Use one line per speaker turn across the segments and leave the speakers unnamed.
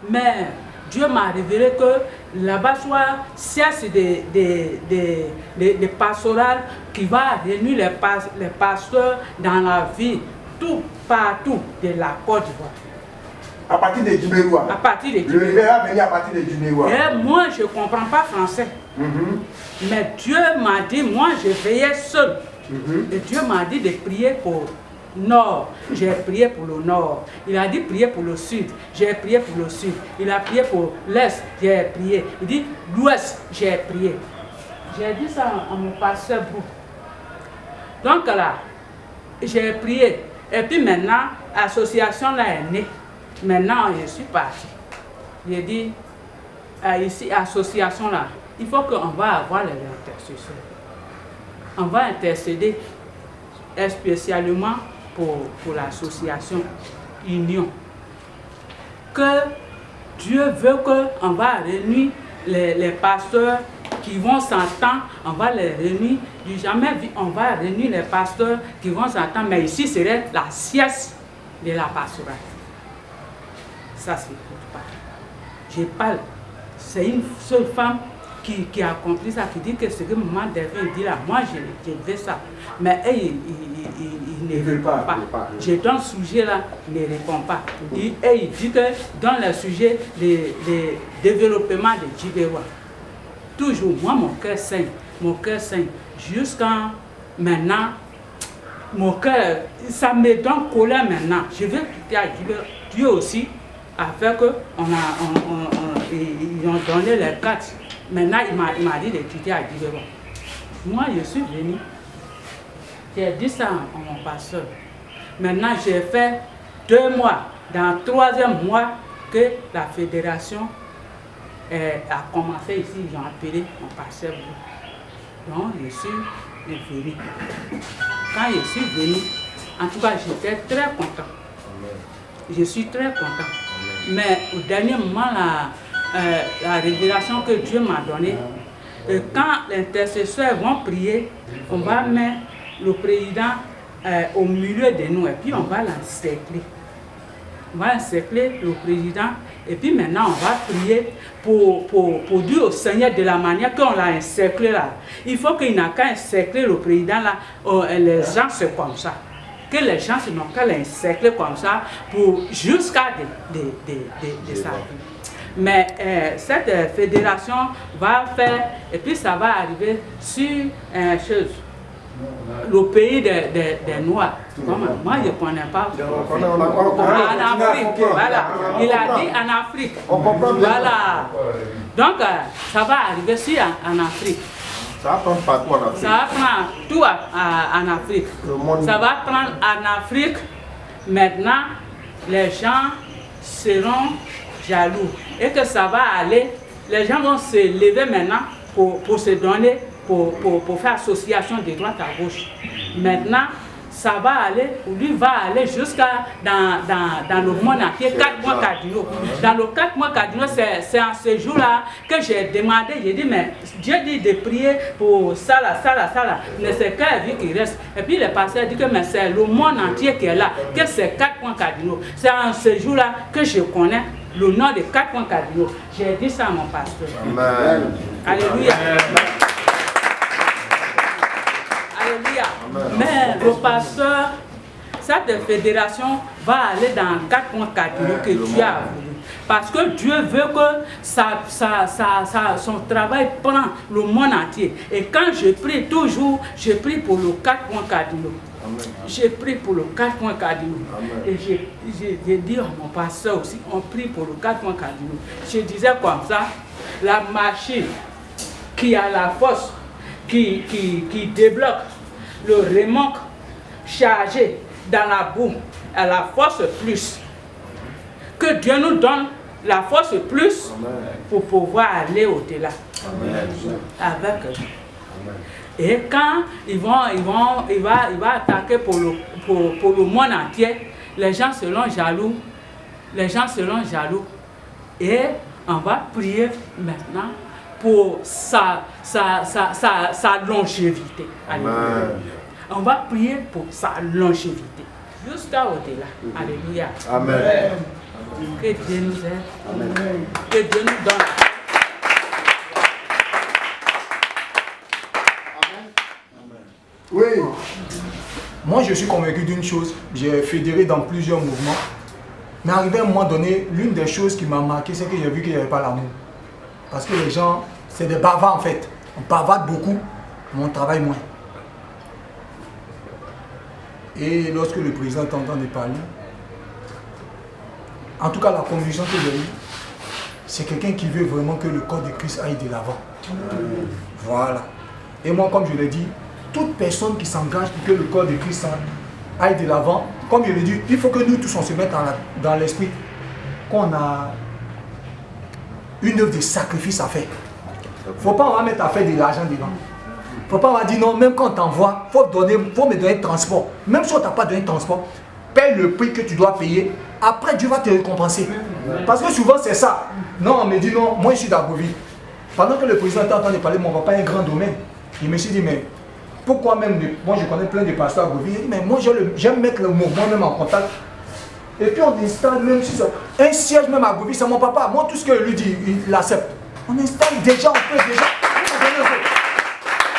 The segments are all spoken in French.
Mais Dieu m'a révélé que là-bas soit cesse des pastorales qui va réunir les pasteurs dans la vie, tout partout de la Côte d'Ivoire.
À partir de Djibéroua.
À partir de Djibéroua.
Le réveil va venir à partir de Djibéroua.
Et moi, je ne comprends pas français. Mais Dieu m'a dit, moi, je veillais seul. Et Dieu m'a dit de prier pour le nord. J'ai prié pour le nord. Il a dit prier pour le sud. J'ai prié pour le sud. Il a prié pour l'est. J'ai prié. Il dit l'ouest. J'ai prié. J'ai dit ça à mon pasteur Brou. Donc là, j'ai prié. Et puis maintenant, l'association là est née. Maintenant, je suis parti. J'ai dit, ici, l'association là, il faut qu'on va avoir les intercesseurs. On va intercéder spécialement pour l'association Union. Que Dieu veut qu'on va réunir les pasteurs qui vont s'entendre, on va les réunir. Du jamais vu, on va réunir les pasteurs qui vont s'entendre, mais ici serait la sieste de la pastorale. Ça, c'est pour pas. Je parle. C'est une seule femme qui a compris ça, qui dit que ce que maman devait dire là, moi je veux ça. Mais elle, il ne répond pas. Je donne le sujet là, il ne répond pas. Et il dit que dans le sujet de développement de Djibéroua, toujours, moi mon cœur saigne, jusqu'à maintenant, mon cœur, ça me donne colère maintenant. Je veux quitter à Djibéroua. Dieu aussi a fait que ils ont donné les cartes. Maintenant, il m'a dit de quitter à Djibéroua. Moi, je suis venu. J'ai dit ça à mon pasteur. Maintenant, j'ai fait 2 mois. Dans le 3e mois que la fédération a commencé ici, ils ont appelé mon pasteur. Donc, je suis venu. Quand je suis venu, en tout cas, j'étais très content. Je suis très content. Mais au dernier moment, la révélation que Dieu m'a donnée, quand les intercesseurs vont prier, on va mettre le président au milieu de nous et puis on va l'encercler. On va encercler le président et puis maintenant on va prier pour dire au Seigneur de la manière qu'on l'a encerclé là. Il faut qu'il n'a qu'à encercler le président là, les gens c'est comme ça. Que les gens n'ont qu'à l'encercler comme ça pour jusqu'à de sa vie. Mais cette fédération va faire, et puis ça va arriver sur le pays des Noirs. Moi, je ne connais pas. En Afrique, voilà. Il a dit en Afrique. Voilà. Donc, ça va arriver sur en Afrique.
Ça va prendre partout en Afrique.
Ça va prendre tout en Afrique. Ça va prendre en Afrique. Maintenant, les gens seront jaloux. Et que ça va aller, les gens vont se lever maintenant pour se donner, pour faire association de droite à gauche. Maintenant, ça va aller, lui va aller jusqu'à dans le monde entier, 4 mois cardinaux. Dans les 4 mois cardinaux, c'est en ce jour-là que j'ai demandé, j'ai dit, mais Dieu dit de prier pour ça là, mais c'est qu'un vie qui reste. Et puis le pasteur dit que c'est le monde entier qui est là, que c'est 4 points cardinaux. C'est en ce jour-là que je connais le nom de 4 points cardinaux. J'ai dit ça à mon pasteur.
Amen.
Alléluia. Alléluia. Mais le pasteur, cette fédération va aller dans 4 points cardinaux que Dieu a voulu. Parce que Dieu veut que son travail prend le monde entier. Et quand je prie toujours, je prie pour le 4 points cardinaux. J'ai pris pour le 4 points cardinaux. Et j'ai dit à mon pasteur aussi, on prie pour le 4 points cardinaux. Je disais comme ça, la machine qui a la force, qui débloque le remorque chargé dans la boue, à la force plus. Que Dieu nous donne la force plus pour pouvoir aller au-delà. Avec eux. Et quand il va attaquer pour le monde entier, les gens seront jaloux. Les gens seront jaloux. Et on va prier maintenant pour sa longévité. Alléluia. On va prier pour sa longévité. Jusqu'à au-delà. Alléluia.
Amen.
Que Dieu nous aide.
Amen.
Que Dieu nous donne.
Oui.
Moi, je suis convaincu d'une chose. J'ai fédéré dans plusieurs mouvements. Mais arrivé à un moment donné, l'une des choses qui m'a marqué, c'est que j'ai vu qu'il n'y avait pas l'amour. Parce que les gens, c'est des bavards en fait. On bavarde beaucoup, mais on travaille moins. Et lorsque le président t'entendait parler, en tout cas la conviction que j'ai eue, c'est quelqu'un qui veut vraiment que le corps de Christ aille de l'avant. Voilà. Et moi, comme je l'ai dit, toute personne qui s'engage pour que le corps de Christ aille de l'avant, comme je l'ai dit, il faut que nous tous on se mette dans l'esprit qu'on a une œuvre de sacrifice à faire. Il ne faut pas on va mettre à faire de l'argent dedans. Il ne faut pas on va dire non, même quand on t'envoie, il faut me donner le transport. Même si on ne t'a pas donné le transport, paye le prix que tu dois payer. Après, Dieu va te récompenser. Parce que souvent c'est ça. Non, on me dit non, moi je suis d'Agoville. Pendant que le président est en train de parler, mon papa a un grand domaine. Il me suis dit, mais pourquoi même, moi je connais plein de pasteurs à Agoville, il dit, mais moi j'aime mettre le mot, moi-même en contact. Et puis on installe même si ça, un siège même à Agoville, c'est mon papa. Moi tout ce que lui dit, il l'accepte. On installe déjà, on peut déjà.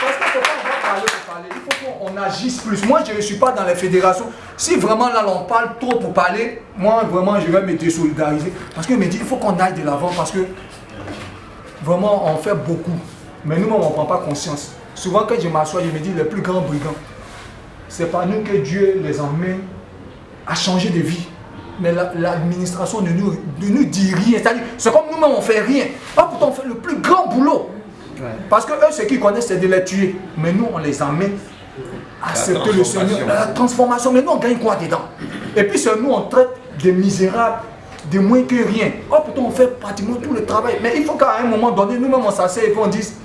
Parce qu'il ne faut pas parler pour parler, il faut qu'on agisse plus. Moi je ne suis pas dans les fédérations. Si vraiment là on parle trop pour parler, moi vraiment je vais me désolidariser. Parce qu'il me dit, il faut qu'on aille de l'avant parce que vraiment on fait beaucoup. Mais nous-mêmes on ne prend pas conscience. Souvent quand je m'assois, je me dis, les plus grands brigands, c'est pas nous que Dieu les emmène à changer de vie. Mais l'administration ne nous dit rien. C'est-à-dire, c'est comme nous-mêmes on ne fait rien. Ah, pourtant on fait le plus grand boulot. Ouais. Parce que eux, ce qu'ils connaissent, c'est de les tuer. Mais nous, on les emmène à accepter le Seigneur. La transformation. Mais nous, on gagne quoi dedans? Et puis c'est nous, on traite des misérables, de moins que rien. Oh, pourtant on fait pratiquement tout le travail. Mais il faut qu'à un moment donné, nous-mêmes on s'assied et puis on dise,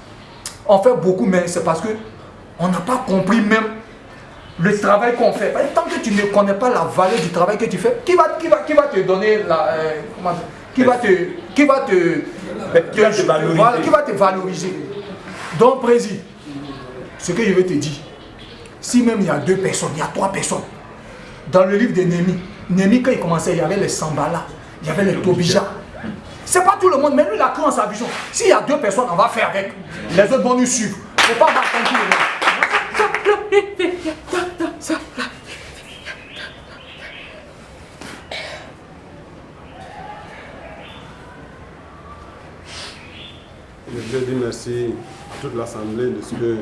on fait beaucoup, mais c'est parce qu'on n'a pas compris même le travail qu'on fait. Tant que tu ne connais pas la valeur du travail que tu fais, qui va te donner la... qui va te valoriser. Donc, Président, ce que je vais te dire, si même il y a 2 personnes, il y a 3 personnes, dans le livre de Néhémie, quand il commençait, il y avait les Sambala, il y avait les Tobija. C'est pas tout le monde, mais lui il a cru en sa vision. S'il y a 2 personnes, on va faire avec. Les autres vont nous suivre. Il ne faut pas attendre tout le monde.
Je veux dire merci à toute l'Assemblée de ce que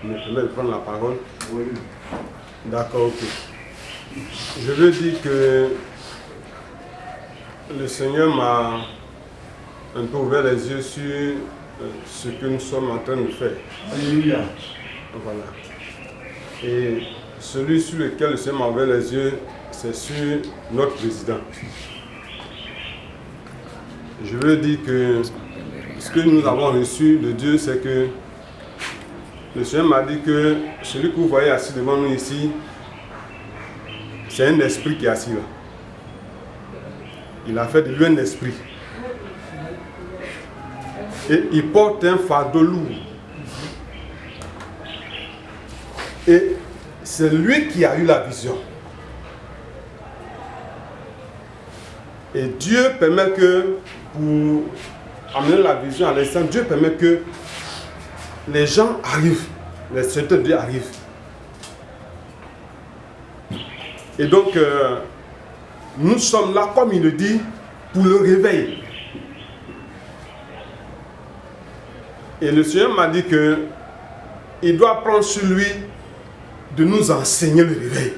me permet de prendre la parole. Oui. D'accord, ok. Je veux dire que le Seigneur m'a un peu ouvert les yeux sur ce que nous sommes en train de faire. Alléluia. Voilà. Et celui sur lequel le Seigneur m'a ouvert les yeux, c'est sur notre président. Je veux dire que ce que nous avons reçu de Dieu, c'est que le Seigneur m'a dit que celui que vous voyez assis devant nous ici, c'est un esprit qui est assis là. Il a fait de lui un esprit. Et il porte un fardeau lourd. Et c'est lui qui a eu la vision. Et Dieu permet que, pour amener la vision à l'instant, Dieu permet que les gens arrivent, les serviteurs de Dieu arrivent. Et donc, nous sommes là, comme il le dit, pour le réveil. Et le Seigneur m'a dit qu'il doit prendre sur lui de nous enseigner le réveil.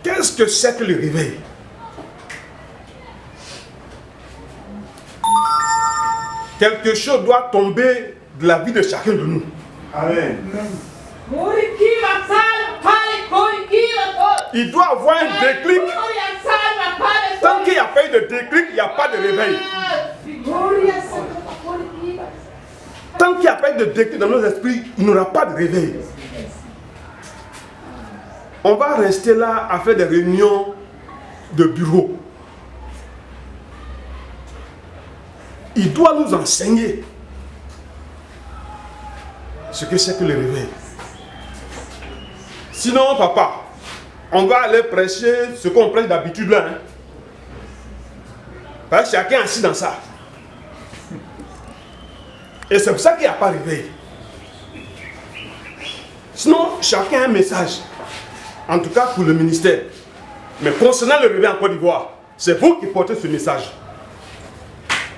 Qu'est-ce que c'est que le réveil? Quelque chose doit tomber de la vie de chacun de nous. Amen. Il doit avoir un déclic. Tant qu'il n'y a pas eu de déclic, il n'y a pas de réveil. Tant qu'il n'y a pas eu de déclic dans nos esprits, il n'y aura pas de réveil. On va rester là à faire des réunions de bureau. Il doit nous enseigner ce que c'est que le réveil. Sinon, papa, on va aller prêcher ce qu'on prêche d'habitude là. Hein. Parce que chacun est assis dans ça. Et c'est pour ça qu'il n'y a pas réveil. Sinon, chacun a un message. En tout cas pour le ministère. Mais concernant le réveil en Côte d'Ivoire, c'est vous qui portez ce message.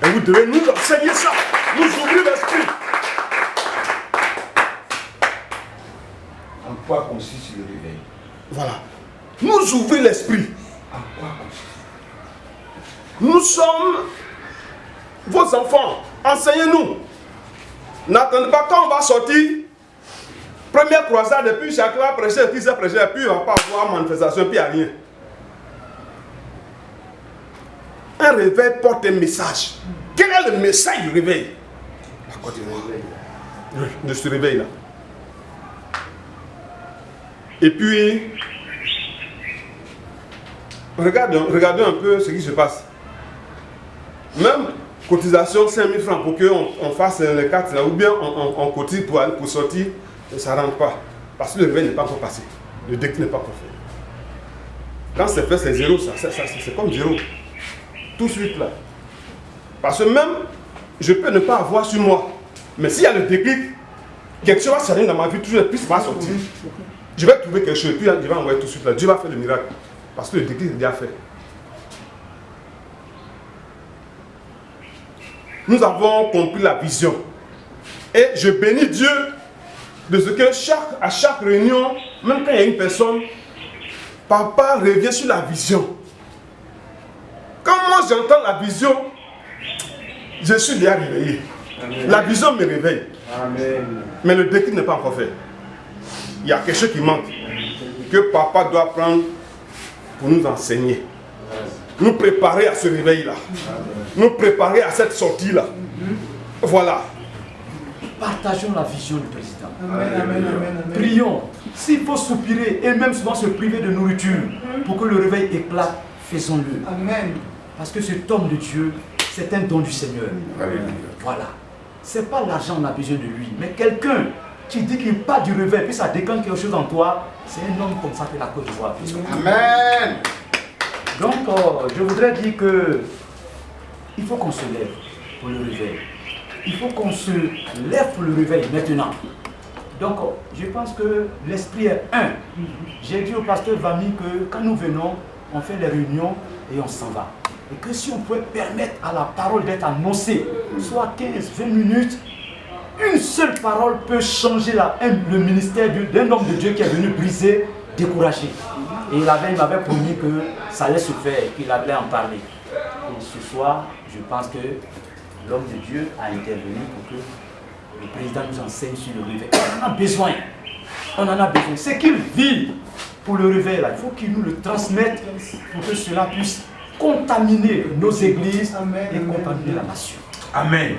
Et vous devez nous enseigner ça. Nous ouvrir l'esprit.
En quoi consiste le réveil?
Voilà. Nous ouvrir l'esprit.
En quoi consiste?
Nous sommes vos enfants. Enseignez-nous. N'attendez pas quand on va sortir. Première croisade, et puis chacun va prêcher, qui s'est prêché, et puis on ne va pas avoir manifestation, puis il n'y a rien. Un réveil porte un message. Quel est le message du réveil? De ce réveil-là. Et puis, regardez un peu ce qui se passe. Même cotisation 5 000 francs pour qu'on fasse les 4 là, ou bien on cotise pour sortir, ça ne rentre pas. Parce que le réveil n'est pas encore passé. Le décret n'est pas encore fait. Quand c'est fait, c'est zéro, c'est comme zéro. Tout de suite là. Parce que même, je peux ne pas avoir sur moi. Mais s'il y a le déclic, quelque chose va s'arrêter dans ma vie, toujours plus va sortir. Je vais trouver quelque chose, puis je vais envoyer tout de suite là. Dieu va faire le miracle. Parce que le déclic est déjà fait. Nous avons compris la vision. Et je bénis Dieu de ce que à chaque réunion, même quand il y a une personne, papa revient sur la vision. Quand moi j'entends la vision, je suis déjà réveillé. Amen. La vision me réveille.
Amen.
Mais le déclic n'est pas encore fait. Il y a quelque chose qui manque, que papa doit prendre pour nous enseigner. Nous préparer à ce réveil-là. Nous préparer à cette sortie-là. Voilà.
Partageons la vision du président.
Amen, amen, amen.
Prions. S'il faut soupirer et même souvent se priver de nourriture pour que le réveil éclate, faisons-le.
Amen.
Parce que cet homme de Dieu, c'est un don du Seigneur.
Amen.
Voilà. C'est pas l'argent qu'on a besoin de lui, mais quelqu'un qui dit qu'il part du réveil, puis ça déclenche quelque chose en toi, c'est un homme comme ça que la Côte d'Ivoire.
Amen.
Donc, je voudrais dire que il faut qu'on se lève pour le réveil. Il faut qu'on se lève pour le réveil maintenant. Donc, je pense que l'esprit est un. J'ai dit au pasteur Vami que quand nous venons, on fait les réunions et on s'en va. Et que si on pouvait permettre à la parole d'être annoncée, soit 15, 20 minutes, une seule parole peut changer le ministère d'un homme de Dieu qui est venu briser, décourager. Et il m'avait promis que ça allait se faire, qu'il allait en parler. Et ce soir, je pense que l'homme de Dieu a intervenu pour que le président nous enseigne sur le réveil. On en a besoin. On en a besoin. Ce qu'il vit pour le réveil, là, il faut qu'il nous le transmette pour que cela puisse contaminer nos églises et contaminer la nation.
Amen.